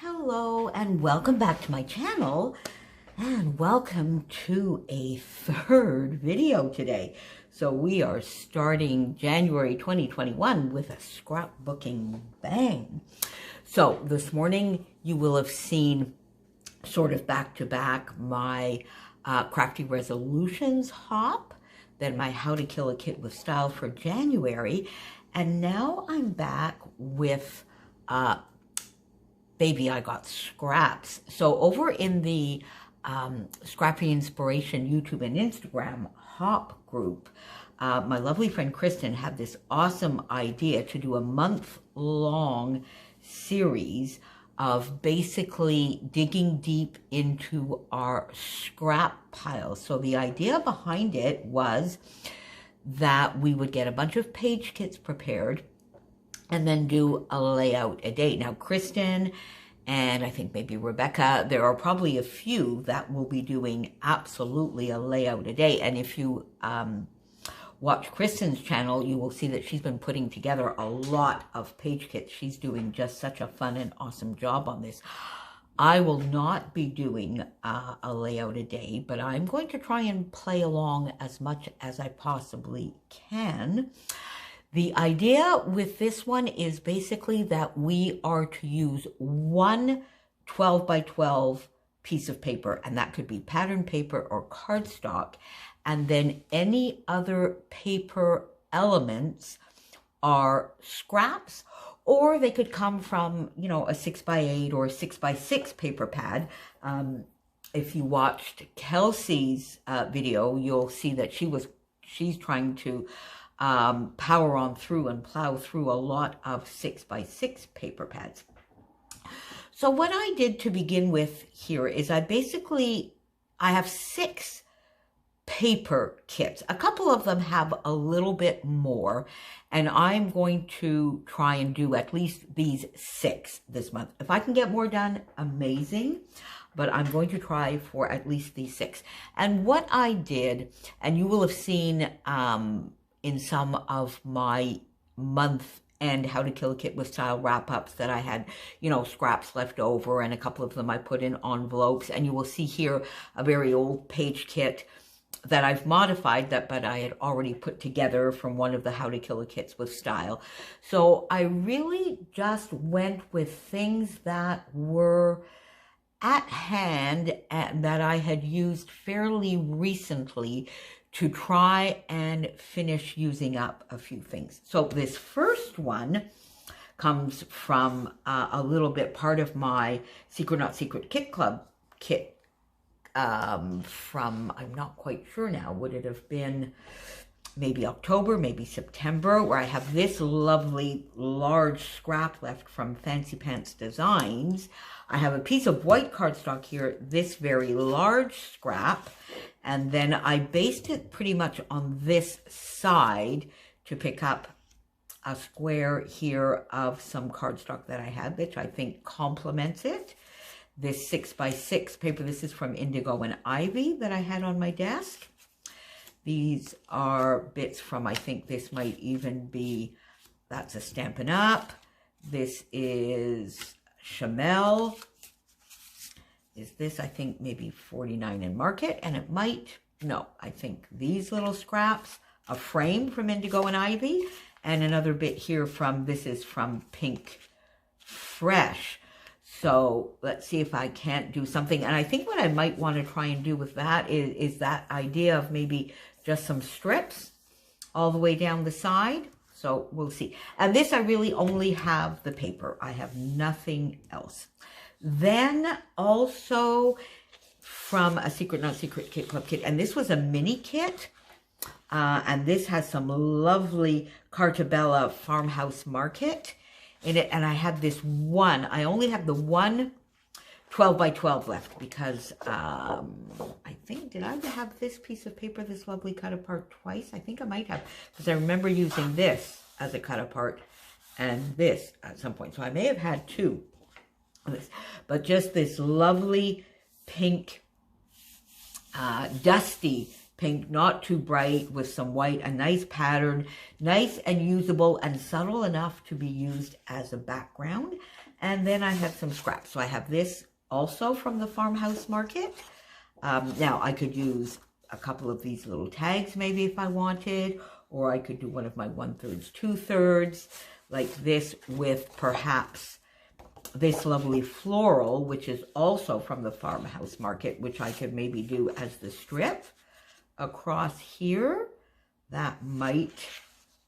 Hello and welcome back to my channel, and welcome to a third video today. So we are starting January 2021 with a scrapbooking bang. So this morning you will have seen sort of back to back my crafty resolutions hop, then my how to kill a kit with style for January, and now I'm back with Baby, I Got Scraps. So over in the Scrappy Inspiration YouTube and Instagram hop group, my lovely friend Kristen had this awesome idea to do a month-long series of basically digging deep into our scrap piles. So the idea behind it was that we would get a bunch of page kits prepared and then do a layout a day. Now, Kristen and I think maybe Rebecca, there are probably a few that will be doing absolutely a layout a day. And if you watch Kristen's channel, you will see that she's been putting together a lot of page kits. She's doing just such a fun and awesome job on this. I will not be doing a layout a day, but I'm going to try and play along as much as I possibly can. The idea with this one is basically that we are to use one 12 by 12 piece of paper, and that could be pattern paper or cardstock, and then any other paper elements are scraps, or they could come from, you know, a 6 by 8 or a 6 by 6 paper pad. If you watched Kelsey's video, you'll see that she's trying to power on through and plow through a lot of 6 by 6 paper pads. So what I did to begin with here is I have 6 paper kits. A couple of them have a little bit more, and I'm going to try and do at least these 6 this month. If I can get more done, amazing, but I'm going to try for at least these 6. And what I did, and you will have seen in some of my month and how to kill a kit with style wrap-ups that I had, you know, scraps left over, and a couple of them I put in envelopes. And you will see here a very old page kit that I've modified, but I had already put together from one of the how to kill a kits with style. So I really just went with things that were at hand and that I had used fairly recently to try and finish using up a few things. So this first one comes from a little bit part of my Secret Not Secret Kit Club kit from, I'm not quite sure now, would it have been maybe October, maybe September, where I have this lovely large scrap left from Fancy Pants Designs. I have a piece of white cardstock here, this very large scrap, and then I based it pretty much on this side to pick up a square here of some cardstock that I had, which I think complements it. This 6 by 6 paper, this is from Indigo and Ivy that I had on my desk. These are bits from, I think this might even be, that's a Stampin' Up. This is Chamel. Is this, I think, maybe 49 in Market, and it might, no, I think these little scraps, a frame from Indigo and Ivy, and another bit here from, this is from Pink Fresh. So let's see if I can't do something. And I think what I might want to try and do with that is that idea of maybe just some strips all the way down the side. So we'll see. And this, I really only have the paper. I have nothing else. Then also from a Secret Not Secret Kit Club kit, and this was a mini kit, and this has some lovely Cartabella Farmhouse Market in it, and I have this one, I only have the one 12 by 12 left because I think, did I have this piece of paper, this lovely cut apart twice? I think I might have, because I remember using this as a cut apart and this at some point. So I may have had 2 of this, but just this lovely pink, dusty pink, not too bright, with some white, a nice pattern, nice and usable and subtle enough to be used as a background. And then I have some scraps. So I have this also from the farmhouse market. Now I could use a couple of these little tags maybe if I wanted, or I could do one of my 1/3, 2/3, like this, with perhaps this lovely floral, which is also from the farmhouse market, which I could maybe do as the strip across here. That might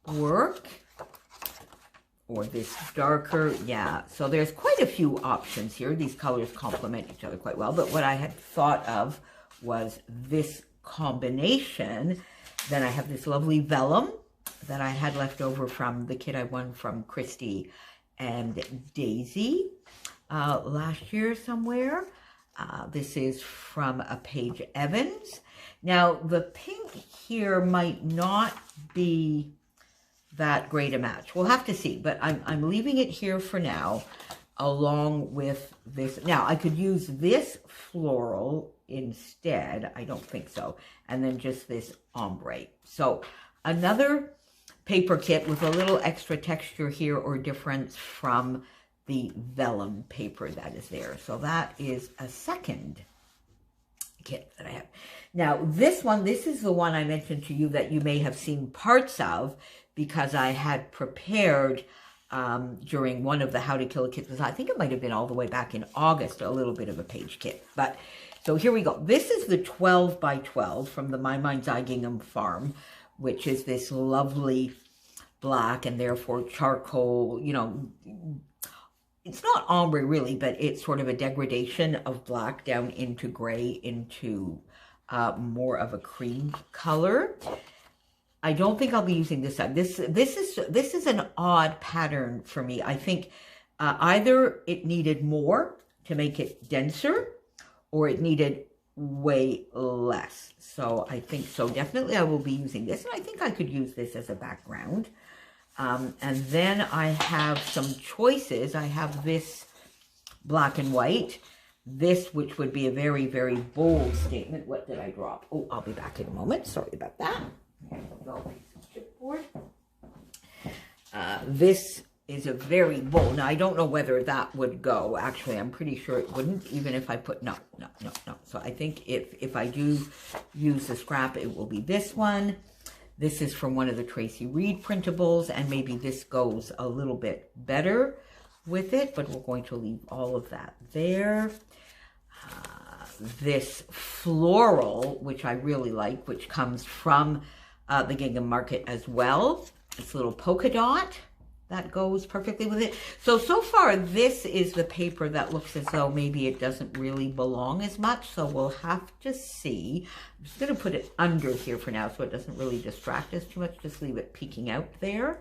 work. Or this darker, yeah. So there's quite a few options here. These colors complement each other quite well. But what I had thought of was this combination. Then I have this lovely vellum that I had left over from the kit I won from Christy and Daisy last year somewhere. This is from a Paige Evans. Now, the pink here might not be that great a match. We'll have to see, but I'm leaving it here for now, along with this. Now, I could use this floral instead. I don't think so. And then just this ombre. So another paper kit with a little extra texture here or difference from the vellum paper that is there. So that is a second kit that I have. Now, this one, this is the one I mentioned to you that you may have seen parts of, because I had prepared during one of the How to Kill a Kit. I think it might have been all the way back in August, a little bit of a page kit. But so here we go. This is the 12 by 12 from the My Mind's Eye Gingham Farm, which is this lovely black and therefore charcoal, you know, it's not ombre really, but it's sort of a degradation of black down into gray, into more of a cream color. I don't think I'll be using this side. This is an odd pattern for me. I think either it needed more to make it denser, or it needed way less. So I think so. Definitely I will be using this, and I think I could use this as a background. And then I have some choices. I have this black and white. This, which would be a very, very bold statement. What did I drop? Oh, I'll be back in a moment. Sorry about that. Here we go, piece of chipboard. This is a very bold. Now, I don't know whether that would go. Actually, I'm pretty sure it wouldn't, even if I put, no. So I think if I do use the scrap, it will be this one. This is from one of the Tracy Reed printables, and maybe this goes a little bit better with it, but we're going to leave all of that there. This floral, which I really like, which comes from the Gingham Market as well. This little polka dot that goes perfectly with it. So far, this is the paper that looks as though maybe it doesn't really belong as much. So we'll have to see. I'm just going to put it under here for now so it doesn't really distract us too much. Just leave it peeking out there.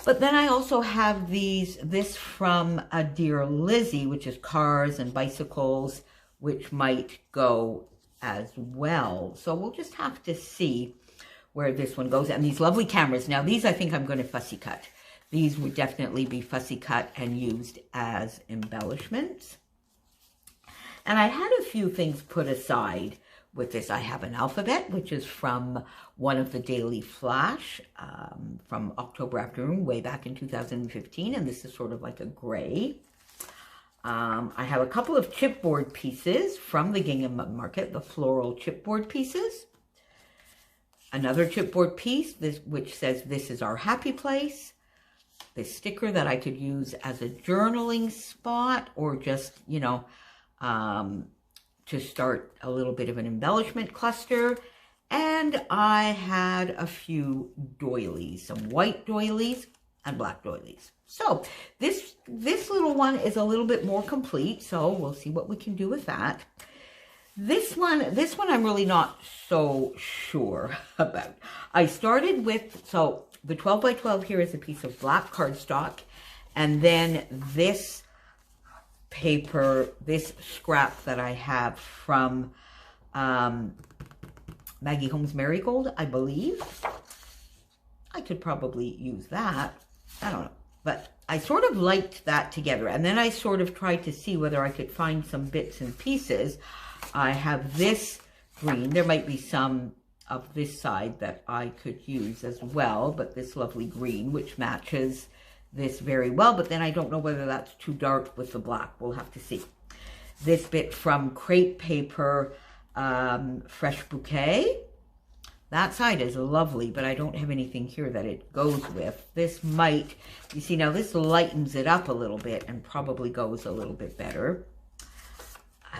But then I also have this from a Dear Lizzie, which is cars and bicycles, which might go as well. So we'll just have to see where this one goes. And these lovely cameras. Now, these I think I'm going to fussy cut. These would definitely be fussy cut and used as embellishments. And I had a few things put aside with this. I have an alphabet, which is from one of the Daily Flash from October Afternoon, way back in 2015. And this is sort of like a gray. I have a couple of chipboard pieces from the Gingham Market, the floral chipboard pieces. Another chipboard piece, which says, "This is our happy place." This sticker that I could use as a journaling spot, or just, you know, to start a little bit of an embellishment cluster. And I had a few doilies, some white doilies and black doilies. So this little one is a little bit more complete, so we'll see what we can do with that. This one I'm really not so sure about. I started with, so the 12 by 12 here is a piece of black cardstock, and then this paper, this scrap that I have from Maggie Holmes Marigold, I believe. I could probably use that. I don't know. But I sort of liked that together. And then I sort of tried to see whether I could find some bits and pieces. I have this green. There might be some of this side that I could use as well, but this lovely green, which matches this very well, but then I don't know whether that's too dark with the black. We'll have to see. This bit from Crepe Paper, Fresh Bouquet. That side is lovely, but I don't have anything here that it goes with. This might, you see now this lightens it up a little bit and probably goes a little bit better.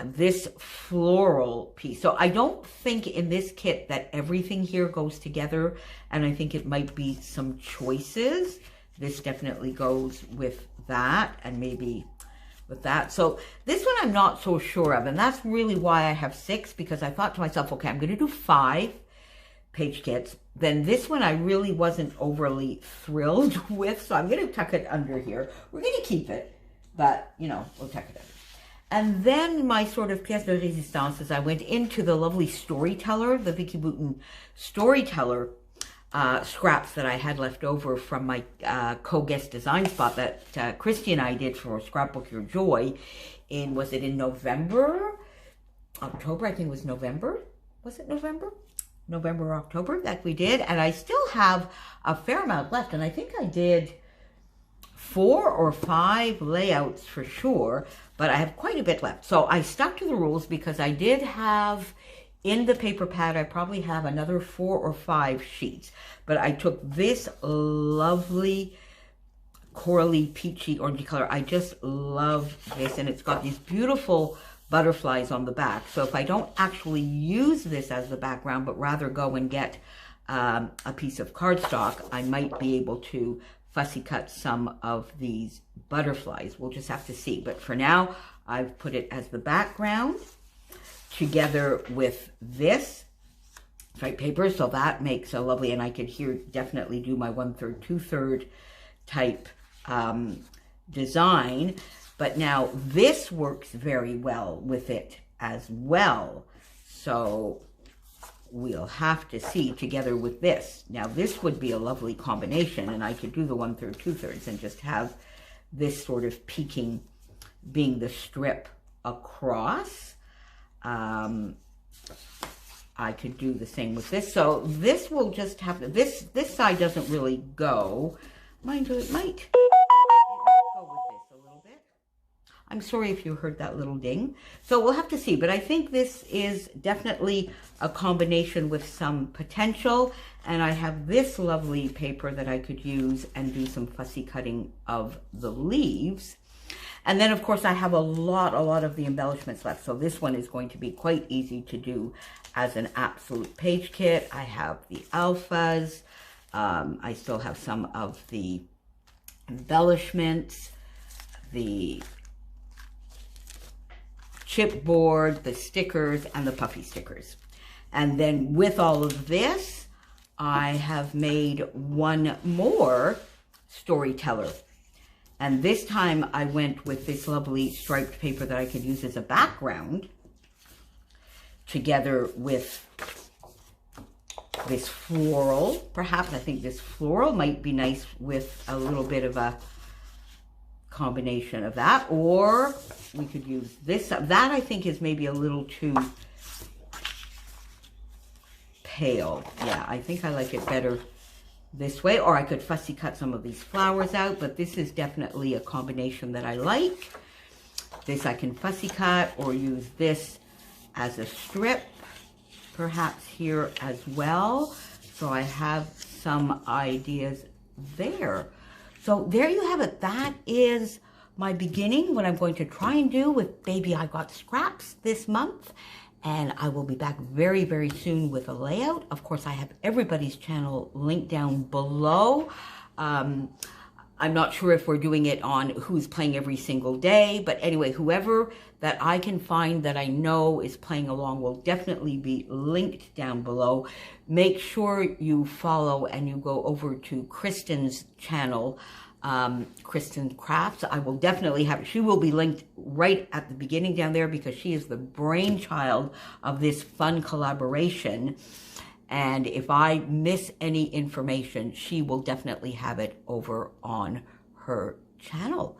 This floral piece. So I don't think in this kit that everything here goes together, and I think it might be some choices. This definitely goes with that and maybe with that. So this one I'm not so sure of, and that's really why I have 6, because I thought to myself, okay, I'm going to do 5 page kits. Then this one I really wasn't overly thrilled with, so I'm going to tuck it under here. We're going to keep it, but, you know, we'll tuck it under. And then my sort of pièce de résistance is I went into the lovely Storyteller, the Vicky Boutin Storyteller scraps that I had left over from my co-guest design spot that Christy and I did for Scrapbook Your Joy in, was it in November? October, I think it was November. Was it November? November or October that we did. And I still have a fair amount left. And I think I did 4 or 5 layouts for sure, but I have quite a bit left. So I stuck to the rules because I did have in the paper pad, I probably have another 4 or 5 sheets, but I took this lovely corally peachy orangey color. I just love this, and it's got these beautiful butterflies on the back. So if I don't actually use this as the background, but rather go and get a piece of cardstock, I might be able to fussy cut some of these butterflies. We'll just have to see. But for now, I've put it as the background together with this stripe paper. So that makes a lovely, and I could here definitely do my 1/3, 2/3 type design. But now this works very well with it as well. So we'll have to see together with this. Now this would be a lovely combination, and I could do the 1/3, 2/3 and just have this sort of peeking being the strip across. I could do the same with this. So this will just have to, this side doesn't really go. Mind you, it might go with this a little bit. I'm sorry if you heard that little ding. So we'll have to see, but I think this is definitely a combination with some potential. And I have this lovely paper that I could use and do some fussy cutting of the leaves. And then, of course, I have a lot of the embellishments left. So this one is going to be quite easy to do as an absolute page kit. I have the alphas. I still have some of the embellishments, the chipboard, the stickers, and the puffy stickers. And then with all of this, I have made one more Storyteller. And this time I went with this lovely striped paper that I could use as a background together with this floral. Perhaps I think this floral might be nice with a little bit of a combination of that. Or we could use this. That I think is maybe a little too pale. Yeah, I think I like it better this way, or I could fussy cut some of these flowers out, but this is definitely a combination that I like. This I can fussy cut or use this as a strip, perhaps here as well. So I have some ideas there. So there you have it. That is my beginning, what I'm going to try and do with Baby I Got Scraps this month. And I will be back very, very soon with a layout. Of course, I have everybody's channel linked down below. I'm not sure if we're doing it on who's playing every single day, but anyway, whoever that I can find that I know is playing along will definitely be linked down below. Make sure you follow and you go over to Kristen's channel, Kristen Crafts. I will definitely have, she will be linked right at the beginning down there because she is the brainchild of this fun collaboration. And if I miss any information, she will definitely have it over on her channel.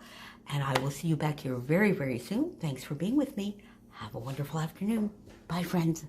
And I will see you back here very, very soon. Thanks for being with me. Have a wonderful afternoon. Bye, friends.